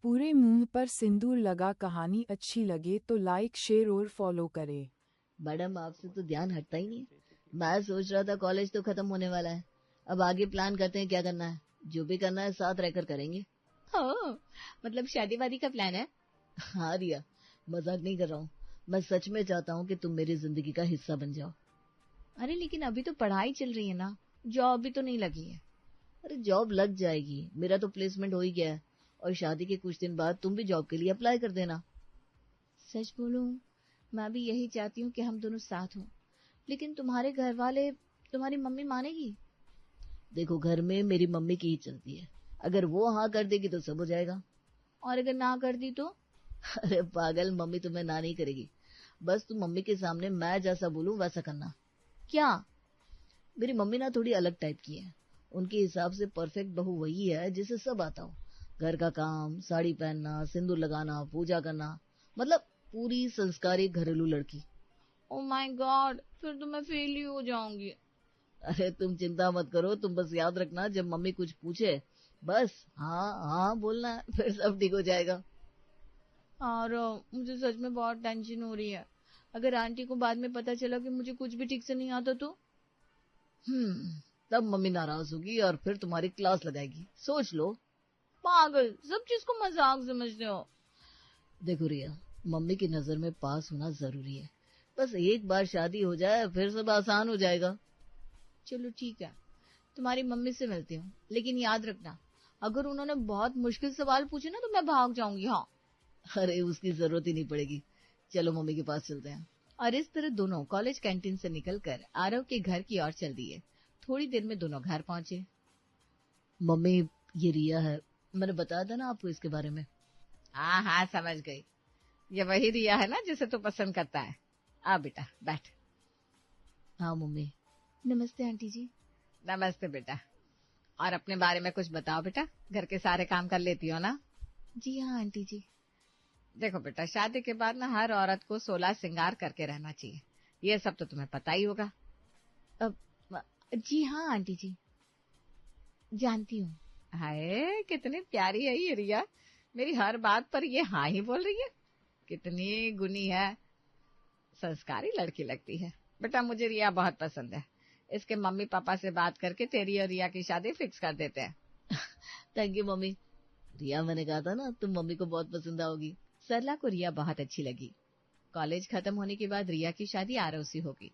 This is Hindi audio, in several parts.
पूरे मुंह पर सिंदूर लगा। कहानी अच्छी लगे तो लाइक शेयर और फॉलो करें। मैडम आपसे तो ध्यान हटता ही नहीं। मैं सोच रहा था कॉलेज तो खत्म होने वाला है, अब आगे प्लान करते हैं क्या करना है। जो भी करना है साथ रहकर करेंगे। हो, मतलब शादी वादी का प्लान है? हाँ रिया, मजाक नहीं कर रहा हूँ। मैं सच में चाहता हूँ कि तुम मेरी जिंदगी का हिस्सा बन जाओ। अरे लेकिन अभी तो पढ़ाई चल रही है ना, जॉब भी तो नहीं लगी है। अरे जॉब लग जाएगी, मेरा तो प्लेसमेंट हो ही गया है। और शादी के कुछ दिन बाद तुम भी जॉब के लिए अप्लाई कर देना। सच बोलूं, मैं भी यही चाहती हूँ कि हम दोनों साथ हों, लेकिन तुम्हारे घर वाले, तुम्हारी मम्मी मानेगी? देखो घर में मेरी मम्मी की ही चलती है, अगर वो हाँ कर देगी तो सब हो जाएगा। और अगर ना कर दी तो? अरे पागल, मम्मी तुम्हें ना नहीं करेगी। बस तुम मम्मी के सामने मैं जैसा बोलूं वैसा करना। क्या? मेरी मम्मी ना थोड़ी अलग टाइप की है। उनके हिसाब से परफेक्ट बहू वही है जिसे सब आता हो। घर का काम, साड़ी पहनना, सिंदूर लगाना, पूजा करना, मतलब पूरी संस्कारी घरेलू लड़की। ओ माय गॉड, फिर तो मैं फेल ही हो जाऊंगी। अरे तुम चिंता मत करो, तुम बस याद रखना जब मम्मी कुछ पूछे बस हाँ हाँ बोलना है, फिर सब ठीक हो जाएगा। और मुझे सच में बहुत टेंशन हो रही है। अगर आंटी को बाद में पता चला कि मुझे कुछ भी ठीक से नहीं आता तो? तब मम्मी नाराज होगी और फिर तुम्हारी क्लास लगाएगी, सोच लो। पागल, सब चीज को मजाक समझते हो। देखो रिया, मम्मी की नजर में पास होना जरूरी है। बस एक बार शादी हो जाए फिर सब आसान हो जाएगा। चलो ठीक है, तुम्हारी मम्मी से मिलती हूँ, लेकिन याद रखना अगर उन्होंने बहुत मुश्किल सवाल पूछे ना तो मैं भाग जाऊंगी। हाँ। अरे उसकी जरूरत ही नहीं पड़ेगी, चलो मम्मी के पास चलते हैं। और इस तरह दोनों कॉलेज कैंटीन से निकलकर आरव के घर की ओर चल दिए। थोड़ी देर में दोनों घर पहुंचे। मम्मी, ये रिया है, मैंने बताया था ना आपको इसके बारे में। हाँ हाँ, समझ गई। ये वही रिया है ना जिसे तू पसंद करता है। आ बेटा बैठ। हाँ मम्मी। नमस्ते आंटी जी। नमस्ते बेटा। और अपने बारे में कुछ बताओ बेटा, घर के सारे काम कर लेती हो ना? जी हाँ आंटी जी। देखो बेटा, शादी के बाद ना हर औरत को 16 श्रृंगार करके रहना चाहिए, ये सब तो तुम्हें पता ही होगा। अब जी हाँ आंटी जी, जानती हूँ। हाय कितनी प्यारी है ये रिया, मेरी हर बात पर ये हाँ ही बोल रही है। कितनी गुनी है, संस्कारी लड़की लगती है। बेटा मुझे रिया बहुत पसंद है, इसके मम्मी पापा से बात करके तेरी और रिया की शादी फिक्स कर देते हैं। Thank you mummy. रिया, मैंने कहा था ना तुम मम्मी को बहुत पसंद आओगी। सरला को रिया बहुत अच्छी लगी। कॉलेज खत्म होने के बाद रिया की शादी आरव से होगी।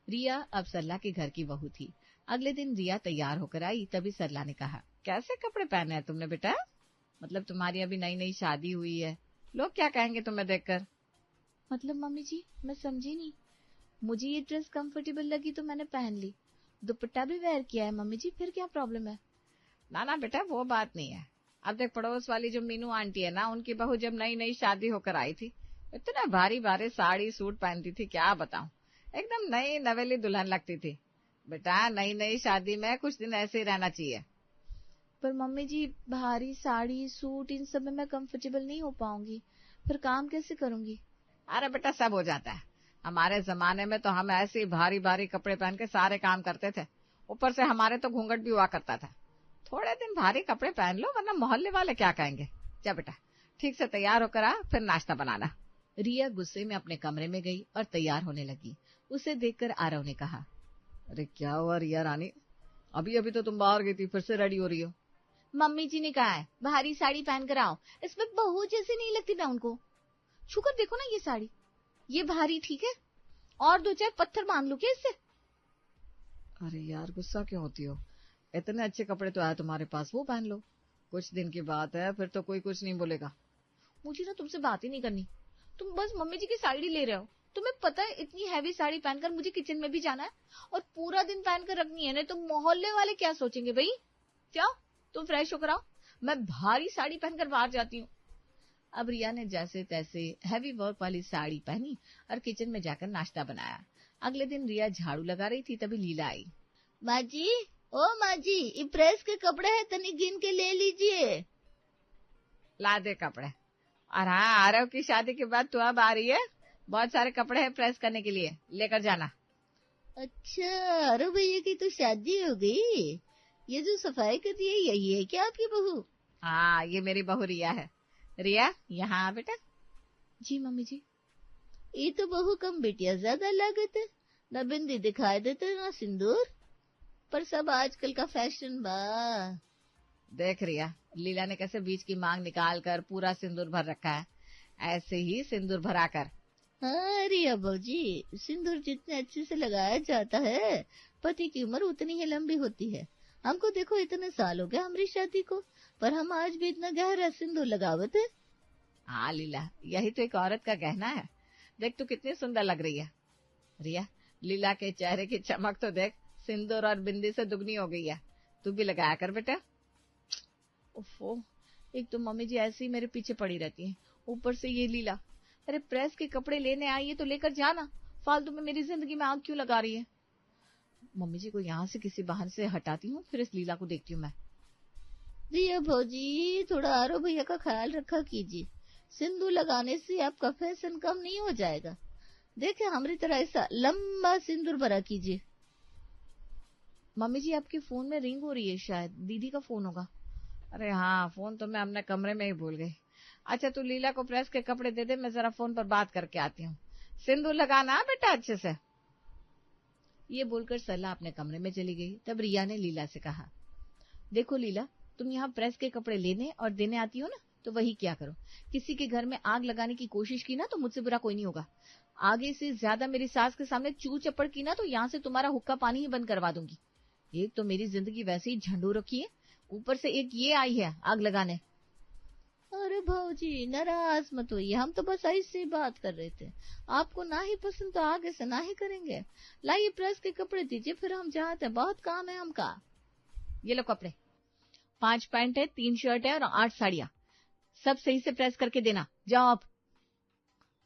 रिया अब सरला के घर की बहू थी। अगले दिन रिया तैयार होकर आई, तभी सरला ने कहा, कैसे कपड़े पहने हैं तुमने बेटा? मतलब तुम्हारी अभी नई नई शादी हुई है, लोग क्या कहेंगे तुम्हें देखकर? मतलब मम्मी जी, मैं समझी नहीं। मुझे ये ड्रेस कंफर्टेबल लगी तो मैंने पहन ली, दुपट्टा भी वेयर किया है मम्मी जी, फिर क्या प्रॉब्लम है? ना ना बेटा, वो बात नहीं है। अब देख, पड़ोस वाली जो मीनू आंटी है ना, उनकी बहू जब नई नई शादी होकर आई थी, इतना भारी भारी साड़ी सूट पहनती थी, क्या बताऊं, एकदम नई नवेली दुल्हन लगती थी। बेटा नई नई शादी में कुछ दिन ऐसे ही रहना चाहिए। पर मम्मी जी, भारी साड़ी सूट इन सब में मैं कंफर्टेबल नहीं हो पाऊंगी, फिर काम कैसे करूंगी? अरे बेटा सब हो जाता है, हमारे जमाने में तो हम ऐसे ही भारी भारी कपड़े पहन के सारे काम करते थे, ऊपर से हमारे तो घूंघट भी हुआ करता था। थोड़े दिन भारी कपड़े पहन लो, वरना मोहल्ले वाले क्या कहेंगे। जा बेटा ठीक से तैयार होकर आ, फिर नाश्ता बनाना। रिया गुस्से में अपने कमरे में गई और तैयार होने लगी। उसे देखकर आरव ने कहा, अरे क्या हुआ रिया रानी, अभी अभी तो तुम बाहर गई थी, फिर से रेडी हो रही हो? मम्मी जी ने कहा है भारी साड़ी पहन कर आओ, इसमें बहू जैसी नहीं लगती मैं उनको। छूकर देखो ना ये साड़ी, ये भारी ठीक है, और दो चार पत्थर बांध लो क्या इससे? अरे यार गुस्सा क्यों होती हो, इतने अच्छे कपड़े तो आए तुम्हारे पास, वो पहन लो। कुछ दिन की बात है, फिर तो कोई कुछ नहीं बोलेगा। मुझे ना तुमसे बात ही नहीं करनी, तुम बस मम्मी जी की साड़ी ले रहे हो। तुम्हें पता है इतनी हैवी साड़ी पहनकर मुझे किचन में भी जाना है और पूरा दिन पहनकर रखनी है, नहीं तो मोहल्ले वाले क्या सोचेंगे भाई। क्या, तुम फ्रेश होकर आओ, मैं भारी साड़ी पहनकर बाहर जाती हूँ। अब रिया ने जैसे तैसे हैवी वर्क वाली साड़ी पहनी और किचन में जाकर नाश्ता बनाया। अगले दिन रिया झाड़ू लगा रही थी, तभी लीला आई। माँ जी, ओ माँ जी, ये प्रेस के कपड़े हैं, तनी गिन के ले लीजिए। ला दे कपड़े। और हाँ, आरव की शादी के बाद तू अब आ रही है, बहुत सारे कपड़े हैं प्रेस करने के लिए, लेकर जाना। अच्छा, अरे भैया की तो शादी हो गई, ये जो सफाई कर रही है यही है क्या आपकी बहू? हाँ, ये मेरी बहू रिया है। रिया यहाँ आ बेटा। जी मम्मी जी। ये तो बहू कम बिटिया ज्यादा लागत है, न बिंदी दिखाई देते न सिंदूर, पर सब आजकल का फैशन बा। देख रिया, लीला ने कैसे बीच की मांग निकाल कर पूरा सिंदूर भर रखा है, ऐसे ही सिंदूर भरा कर। हाँ रिया जी, सिंदूर जितने अच्छे से लगाया जाता है, पति की उम्र उतनी ही लंबी होती है। हमको देखो इतने साल हो गए हमारी शादी को, पर हम आज भी इतना गहरा सिंदूर लगावत है। हाँ लीला, यही तो एक औरत का गहना है। देख तू कितनी सुंदर लग रही है। रिया, लीला के चेहरे की चमक तो देख, सिंदूर और बिंदी से दुगनी हो गई है। तू भी लगाया कर बेटा। ओफो, एक तो मम्मी जी ऐसे ही मेरे पीछे पड़ी रहती हैं, ऊपर से ये लीला। अरे प्रेस के कपड़े लेने आई है तो लेकर जाना, फालतू में मेरी जिंदगी में आग क्यों लगा रही है। मम्मी जी को यहाँ से किसी बहाने से हटाती हूँ, फिर इस लीला को देखती हूँ मैं। रिया भौजी, थोड़ा आरो भैया का ख्याल रखा कीजिए, सिंदूर लगाने से आपका फैशन कम नहीं हो जाएगा। देखे हमारी तरह ऐसा लंबा सिंदूर भरा कीजिए। मम्मी जी आपके फोन में रिंग हो रही है, शायद दीदी का फोन होगा। अरे हाँ, फोन तो मैं अपने कमरे में ही भूल गई। अच्छा तू लीला को प्रेस के कपड़े दे दे, मैं जरा फोन पर बात करके आती हूँ। सिंदूर लगाना बेटा अच्छे से। ये बोलकर सरला अपने कमरे में चली गई। तब रिया ने लीला से कहा, देखो लीला, तुम यहाँ प्रेस के कपड़े लेने और देने आती हो ना, तो वही क्या करो। किसी के घर में आग लगाने की कोशिश की ना तो मुझसे बुरा कोई नहीं होगा। आगे से ज्यादा मेरी सास के सामने चू चप्पड़ की ना तो यहाँ से तुम्हारा हुक्का पानी ही बंद करवा दूंगी। एक तो मेरी जिंदगी वैसे ही झंडू रखी है, ऊपर से एक ये आई है आग लगाने। अरे भाऊजी नाराज मत होइए, हम तो बस ऐसे ही बात कर रहे थे। आपको ना ही पसंद तो आगे से ना ही करेंगे। लाइए प्रेस के कपड़े दीजिए, फिर हम जाते हैं, बहुत काम है हमका। ये लो कपड़े, 5 पैंट है, 3 शर्ट है और 8 साड़ियाँ, सब सही से प्रेस करके देना। जाओ अब।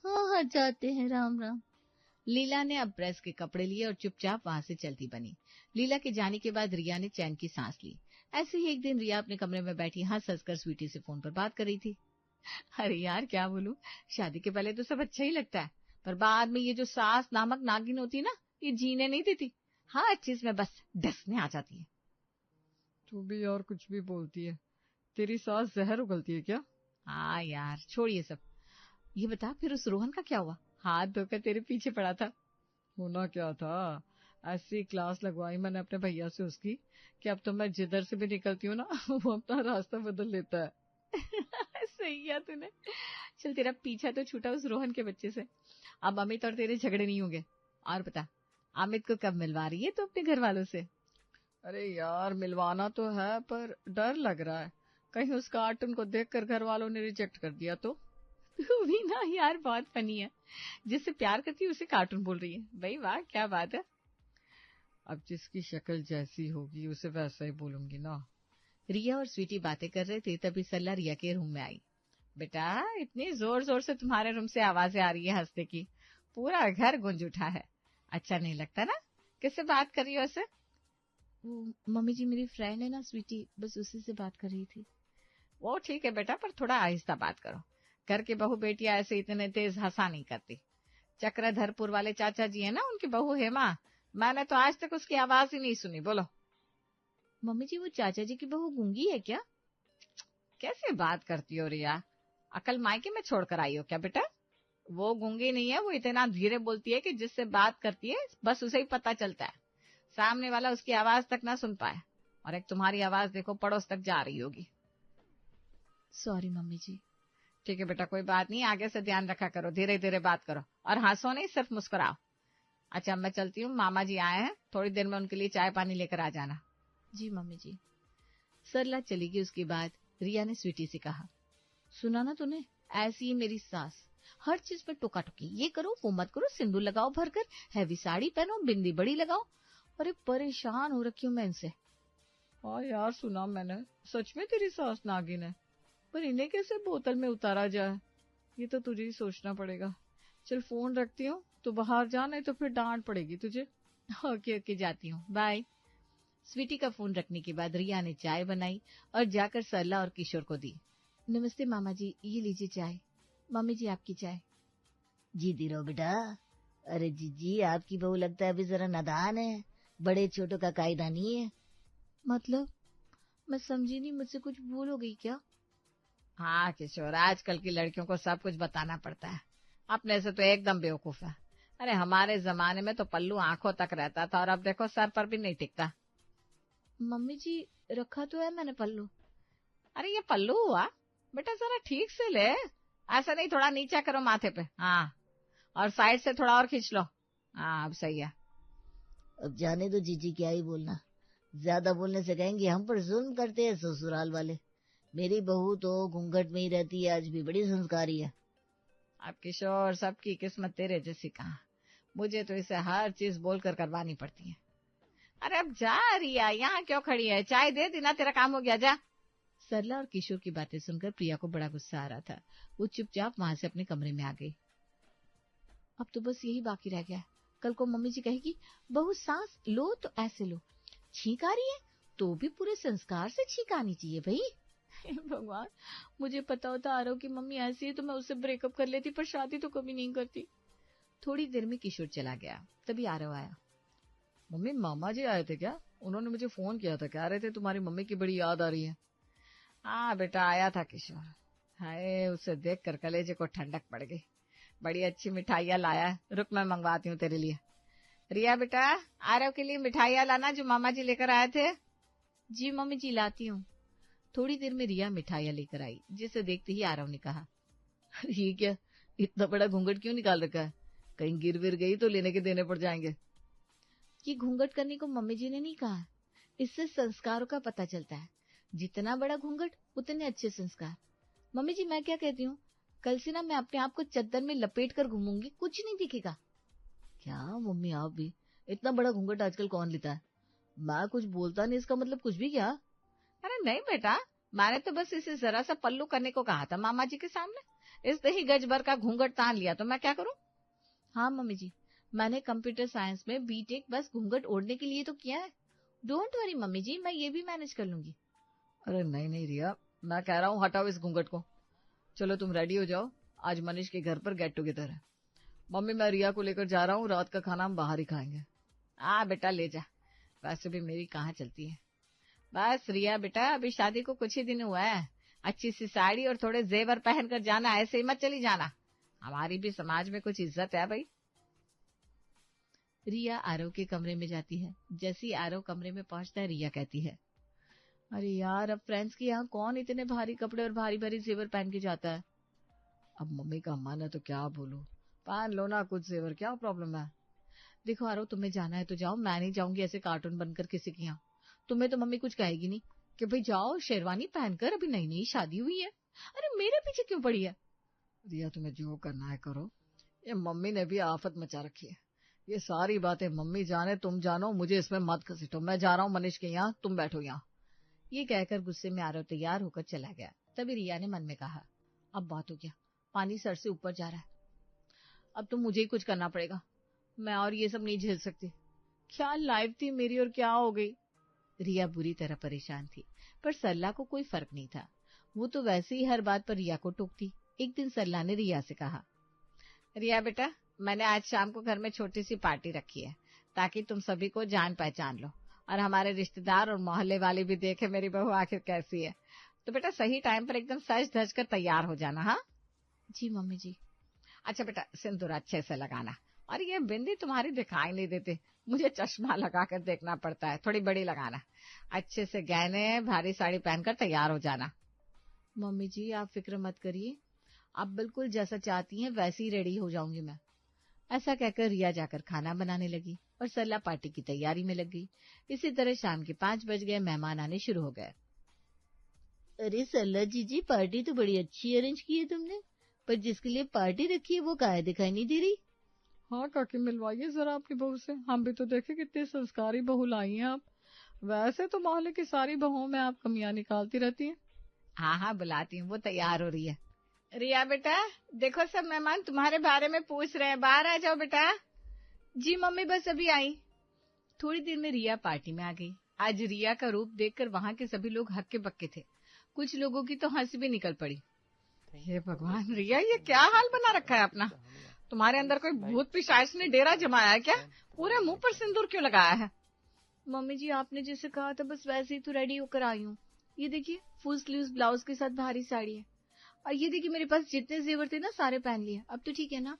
हाँ हाँ जाते हैं, राम राम। लीला ने अब प्रेस के कपड़े लिए और चुपचाप वहां से चलती बनी। लीला के जाने के बाद रिया ने चैन की सांस ली। ऐसे ही एक दिन रिया अपने कमरे में बैठी हंस हंस कर स्वीटी से फोन पर बात कर रही थी। अरे यार क्या बोलूं, शादी के पहले तो सब अच्छा ही लगता है, पर बाद में ये जो सास नामक नागिन होती है ना, ये जीने नहीं देती। हर चीज में बस डसने आ जाती है। तू भी और कुछ भी बोलती है, तेरी सास जहर उगलती है क्या? हाँ यार छोड़ ये सब। ये बता फिर उस रोहन का क्या हुआ, हाथ धोकर तेरे पीछे पड़ा था। होना क्या था, ऐसी क्लास लगवाई मैंने अपने भैया से उसकी कि अब तो मैं जिधर से भी निकलती हूँ ना वो अपना रास्ता बदल लेता है। सही किया तूने। चल तेरा पीछा तो छूटा उस रोहन के बच्चे से, अब अमित और तेरे झगड़े नहीं होंगे। और बता, अमित को कब मिलवा रही है तो अपने घर वालों से? अरे यार मिलवाना तो है, पर डर लग रहा है कहीं उस कार्टून को देखकर घर वालों ने रिजेक्ट कर दिया तो। तू भी ना यार बहुत फनी है, जिससे प्यार करती है उसे कार्टून बोल रही है। भाई वाह क्या बात है। अब जिसकी शक्ल जैसी होगी उसे वैसा ही बोलूंगी ना। रिया और स्वीटी बातें कर रहे थे, तभी सरला रिया के रूम में आई। बेटा इतनी जोर जोर से तुम्हारे रूम से आवाजें आ रही है हंसने की, पूरा घर गूंज उठा है। अच्छा नहीं लगता ना? किससे बात कर रही हो ऐसे? वो मम्मी जी मेरी फ्रेंड है ना स्वीटी, बस उसी से बात कर रही थी। वो ठीक है बेटा, पर थोड़ा आहिस्ता बात करो। घर की बहू बेटियां ऐसे इतने तेज हंसा नहीं करती। चक्रधरपुर वाले चाचा जी है ना, उनकी बहू हेमा, मैंने तो आज तक उसकी आवाज ही नहीं सुनी। बोलो। मम्मी जी वो चाचा जी की बहू गूंगी है क्या? कैसे बात करती हो रिया, अकल मायके में छोड़कर आई हो क्या बेटा? वो गूंगी नहीं है, वो इतना धीरे बोलती है कि जिससे बात करती है बस उसे ही पता चलता है, सामने वाला उसकी आवाज तक ना सुन पाए। और एक तुम्हारी आवाज देखो पड़ोस तक जा रही होगी। सॉरी मम्मी जी। ठीक है बेटा कोई बात नहीं, आगे से ध्यान रखा करो, धीरे धीरे बात करो और हंसो नहीं, सिर्फ मुस्कुराओ। अच्छा मैं चलती हूँ, मामा जी आए हैं, थोड़ी देर में उनके लिए चाय पानी लेकर आ जाना। जी मम्मी जी। सरला चली गई। उसके बाद रिया ने स्वीटी से कहा, सुना ना तूने, ऐसी ही मेरी सास, हर चीज पे टोका टोकी, ये करो वो मत करो, सिंदूर लगाओ भरकर, हैवी साड़ी पहनो, बिंदी बड़ी लगाओ। अरे परेशान हो रखी हूँ मैं इनसे। हाँ यार सुना मैंने, सच में तेरी सास नागिन है, पर इन्हें कैसे बोतल में उतारा जाए ये तो तुझे ही सोचना पड़ेगा। चल फोन रखती हूँ, तो बाहर जा, नहीं तो फिर डांट पड़ेगी तुझे। ओके ओके जाती हूँ, बाय। स्वीटी का फोन रखने के बाद रिया ने चाय बनाई और जाकर सरला और किशोर को दी। नमस्ते मामा जी, ये लीजिए चाय। मम्मी जी आपकी चाय। जीती रहो बेटा। अरे जीजी आपकी बहू लगता है अभी जरा नादान है, बड़े छोटों का कायदा नहीं है। मतलब मैं समझी नहीं, मुझसे कुछ भूल हो गई क्या? हाँ किशोर, आजकल की लड़कियों को सब कुछ बताना पड़ता है, अपने से तो एकदम बेवकूफ है। अरे हमारे जमाने में तो पल्लू आंखों तक रहता था और अब देखो सर पर भी नहीं टिकता। मम्मी जी रखा तो है मैंने पल्लू। अरे ये पल्लू हुआ बेटा, जरा ठीक से ले, ऐसा नहीं, थोड़ा नीचा करो माथे पे, हाँ, और साइड से थोड़ा और खींच लो, हाँ अब सही है। अब जाने दो जीजी, क्या ही बोलना, ज्यादा बोलने से कहेंगे हम पर जुल्म करते हैं ससुराल वाले। मेरी बहू तो घूंघट में ही रहती है, आज भी बड़ी संस्कारी है। अब किशोर, सबकी किस्मत तेरे जैसी कहाँ, मुझे तो इसे हर चीज बोलकर करवानी पड़ती है। अरे अब जा रिया, यहाँ क्यों खड़ी है, चाय दे दी ना, तेरा काम हो गया, जा। सरला और किशोर की बातें सुनकर प्रिया को बड़ा गुस्सा आ रहा था। वो चुपचाप वहां से अपने कमरे में आ गई। अब तो बस यही बाकी रह गया है। कल को मम्मी जी कहेगी बहू सांस लो तो ऐसे लो, छींक आ रही है तो भी पूरे संस्कार से छींक आनी चाहिए भाई। भगवान, मुझे पता होता आरव की मम्मी ऐसी है तो मैं उससे ब्रेकअप कर लेती, पर शादी तो कभी नहीं करती। थोड़ी देर में किशोर चला गया, तभी आरव आया। मम्मी, मामा जी आए थे क्या? उन्होंने मुझे फोन किया था, कह रहे थे तुम्हारी मम्मी की बड़ी याद आ रही है। हाँ बेटा, आया था किशोर। हाय, उसे देख कर कलेजे को ठंडक पड़ गई। बड़ी अच्छी मिठाइयाँ लाया है, रुक मैं मंगवाती हूँ तेरे लिए। रिया बेटा, आरव के लिए मिठाइयाँ लाना जो मामा जी लेकर आए थे। जी मम्मी जी लाती हूँ। थोड़ी देर में रिया मिठाइयाँ लेकर आई, जिसे देखते ही आरव ने कहा, ये क्या, इतना बड़ा घूंघट क्यों निकाल रखा है? कहीं गिर विर गई तो लेने के देने पड़ जाएंगे। ये घूंघट करने को मम्मी जी ने नहीं कहा, इससे संस्कारों का पता चलता है। जितना बड़ा घूंघट उतने अच्छे संस्कार। मम्मी जी मैं क्या कहती हूँ, कल से ना मैं अपने आप को चद्दर में लपेट कर घूमूंगी, कुछ नहीं दिखेगा। क्या मम्मी, आप भी? इतना बड़ा घूंघट आजकल कौन लेता है? मैं कुछ बोलता नहीं, इसका मतलब कुछ भी क्या? अरे नहीं बेटा, मैंने तो बस इसे जरा सा पल्लू करने को कहा था मामा जी के सामने। इसने ही गज भर का घूंघट तान लिया तो मैं क्या करूं? हाँ मम्मी जी, मैंने कंप्यूटर साइंस में बीटेक बस घूंघट ओढ़ने के लिए तो किया है। डोंट वरी मम्मी जी, मैं ये भी मैनेज कर लूंगी। अरे नहीं नहीं रिया, मैं कह रहा हूँ हटाओ इस घूंघट को। चलो तुम रेडी हो जाओ, आज मनीष के घर पर गेट टुगेदर है। मम्मी, मैं रिया को लेकर जा रहा हूँ, रात का खाना हम बाहर ही खाएंगे। हाँ बेटा ले जा, वैसे भी मेरी कहाँ चलती है। बस रिया बेटा, अभी शादी को कुछ ही दिन हुआ है, अच्छी सी साड़ी और थोड़े जेवर पहन कर जाना, ऐसे ही मत चली जाना, हमारी भी समाज में कुछ इज्जत है भाई। रिया आरव के कमरे में जाती है। जैसे ही आरव कमरे में पहुंचता है, रिया कहती है, अरे यार, अब फ्रेंड्स के यहाँ कौन इतने भारी कपड़े और भारी भारी जेवर पहन के जाता है। अब मम्मी का मन है तो क्या बोलूं, पहन लो ना कुछ जेवर, क्या प्रॉब्लम है? देखो आरव, तुम्हें जाना है तो जाओ, मैं नहीं जाऊंगी ऐसे कार्टून बनकर किसी के यहाँ। तुम्हें तो मम्मी कुछ कहेगी नहीं कि भाई जाओ शेरवानी पहनकर, अभी नई नई शादी हुई है। अरे मेरे पीछे क्यों पड़ी है? रिया, तुम्हें जो करना है करो, ये मम्मी ने भी आफत मचा रखी है। ये सारी बातें मम्मी जाने तुम जानो, मुझे इसमें मत घसीटो। मैं जा रहा हूँ मनीष के यहाँ, तुम बैठो यहाँ। ये कहकर गुस्से में आरव तैयार होकर चला गया। तभी रिया ने मन में कहा, अब बात हो गया, पानी सर से ऊपर जा रहा है, अब तो मुझे ही कुछ करना पड़ेगा। मैं और ये सब नहीं झेल सकती। क्या लाइफ थी मेरी और क्या हो गई। रिया बुरी तरह परेशान थी, पर सरला को कोई फर्क नहीं था। वो तो वैसे ही हर बात पर रिया को टोकती। एक दिन सरला ने रिया से कहा, रिया बेटा, मैंने आज शाम को घर में छोटी सी पार्टी रखी है, ताकि तुम सभी को जान पहचान लो और हमारे रिश्तेदार और मोहल्ले वाले भी देखे मेरी बहू आखिर कैसी है। तो बेटा सही टाइम पर एकदम सज धज कर तैयार हो जाना। हाँ जी मम्मी जी। अच्छा बेटा, सिंदूर अच्छे से लगाना, और ये बिंदी तुम्हारी दिखाई नहीं देती, मुझे चश्मा लगा कर देखना पड़ता है, थोड़ी बड़ी लगाना। अच्छे से गहने भारी साड़ी पहनकर तैयार हो जाना। मम्मी जी आप फिक्र मत करिए, आप बिल्कुल जैसा चाहती हैं वैसे ही रेडी हो जाऊंगी मैं। ऐसा कहकर रिया जाकर खाना बनाने लगी और सरला पार्टी की तैयारी में लग गई। इसी तरह शाम के 5 बज गए, मेहमान आने शुरू हो गए। अरे सरला जीजी, पार्टी तो बड़ी अच्छी अरेंज की है तुमने, पर जिसके लिए पार्टी रखी है वो काहे दिखाई नहीं दे रही? हाँ काकी, मिलवाइए जरा अपनी बहू से, हम भी तो देखे कितनी संस्कारी बहू लाई हैं आप। वैसे तो मोहल्ले की सारी बहुओं में आप कमियां निकालती रहती हैं। हाँ हाँ बुलाती हूँ, वो तैयार हो रही है। रिया बेटा, देखो सब मेहमान तुम्हारे बारे में पूछ रहे हैं, बाहर आ जाओ बेटा। जी मम्मी, बस अभी आई। थोड़ी देर में रिया पार्टी में आ गई। आज रिया का रूप देखकर वहाँ के सभी लोग हक्के बक्के थे, कुछ लोगों की तो हंसी भी निकल पड़ी। हे भगवान रिया, ये क्या हाल बना रखा है अपना, तुम्हारे अंदर कोई भूत पिशाच ने डेरा जमाया है क्या? पूरे मुंह पर सिंदूर क्यों लगाया है? मम्मी जी आपने जैसे कहा था बस वैसे ही तो रेडी होकर आई हूँ। ये देखिए, फुल स्लीव्स ब्लाउज के साथ भारी साड़ी है। और ये देखिए मेरे पास जितने जेवर थे ना सारे पहन लिए, अब तो ठीक है ना।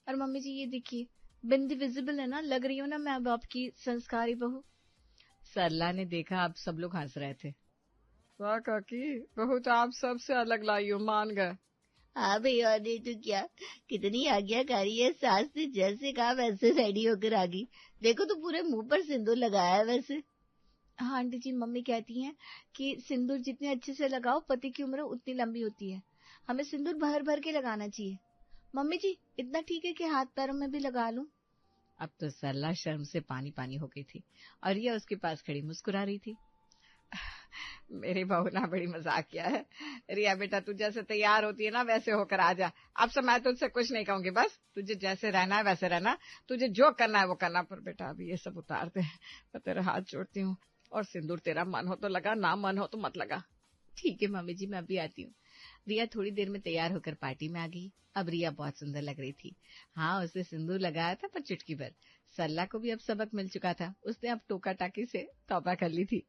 और मम्मी जी ये देखिए बिंदी विजिबल है ना, लग रही हूँ ना मैं अब आपकी संस्कारी बहू। सरला ने देखा अब सब लोग हंस रहे थे। वाह काकी, बहू तो आप सबसे अलग लाई हो, मान गए। हाँ भाई, और नहीं तो क्या, कितनी आज्ञाकारी है, सास ने जैसे कहा वैसे रेडी होकर आ गई। देखो तो पूरे मुंह पर सिंदूर लगाया है वैसे। हाँ आंटी जी, मम्मी कहती हैं कि सिंदूर जितने अच्छे से लगाओ पति की उम्र उतनी लंबी होती है, हमें सिंदूर भर भर के लगाना चाहिए। मम्मी जी इतना ठीक है कि हाथ पैरों में भी लगा लूं? अब तो सरला शर्म से पानी पानी हो गई थी और रिया उसके पास खड़ी मुस्कुरा रही थी। मेरी बहू ना बड़ी मजाक किया है। रिया बेटा तू जैसे तैयार होती है ना वैसे होकर आ जा। अब से मैं तुझसे कुछ नहीं कहूंगी, बस तुझे जैसे रहना है वैसे रहना, तुझे जो करना है वो करना। पर बेटा अभी ये सब उतार दे, मैं तेरे हाथ जोड़ती हूँ। और सिंदूर तेरा मन हो तो लगा, ना मन हो तो मत लगा। ठीक है मम्मी जी, मैं अभी आती हूँ। रिया थोड़ी देर में तैयार होकर पार्टी में आ गई। अब रिया बहुत सुंदर लग रही थी। हाँ उसने सिंदूर लगाया था पर चुटकी भर। सरला को भी अब सबक मिल चुका था, उसने अब टोका टाकी से तौबा कर ली थी।